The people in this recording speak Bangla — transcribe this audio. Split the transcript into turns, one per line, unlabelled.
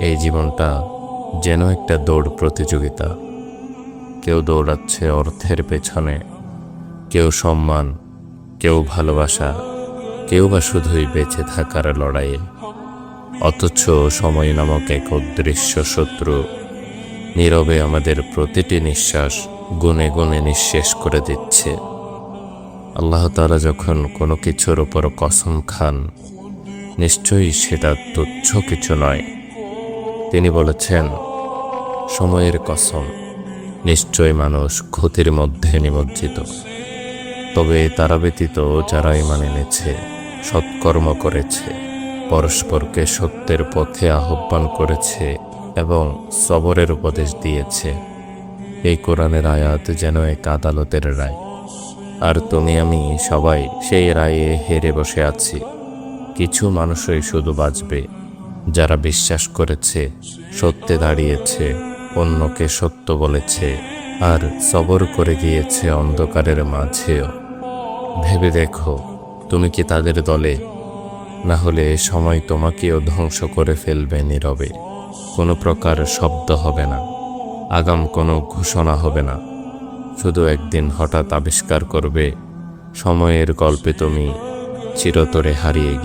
এই জীবনটা যেন একটা দৌড় প্রতিযোগিতা। কেউ দৌড়াচ্ছে অর্থের পেছনে, কেউ সম্মান, কেউ ভালোবাসা, কেউ বা শুধুই বেঁচে থাকার লড়াইয়ে। অথচ সময় নামক এক অদৃশ্য শত্রু নীরবে আমাদের প্রতিটি নিঃশ্বাস গুনে গুনে নিঃশেষ করে দিচ্ছে। আল্লাহ তাআলা যখন কোনো কিছুর উপর কসম খান, নিশ্চয়ই সেটা তুচ্ছ কিছু নয়। তিনি বলেছেন, সময়ের কসম, নিশ্চয় মানুষ ক্ষতির মধ্যে নিমজ্জিত। তবে তারা ব্যতীত যারা ঈমান এনেছে, সৎকর্ম করেছে, পরস্পরকে সত্যের পথে আহ্বান করেছে এবং সবরের উপদেশ দিয়েছে। এই কোরআনের আয়াত যেন এক আদালতের রায়, আর তুমি আমি সবাই সেই রায়ে হেরে বসে আছি। কিছু মানুষই শুধু বাঁচবে যারা বিশ্বাস করেছে, সত্যে দাঁড়িয়েছে, অন্যকে সত্য বলেছে, আর সবর করে গিয়েছে অন্ধকারের মাঝেও। ভেবে দেখো, তুমি কি তাদের দলে? না হলে সময় তোমাকেও ধ্বংস করে ফেলবে নীরবে। কোনো প্রকার শব্দ হবে না, আগাম কোনো ঘোষণা হবে না। শুধু একদিন হঠাৎ আবিষ্কার করবে, সময়ের গল্পে তুমি চিরতরে হারিয়ে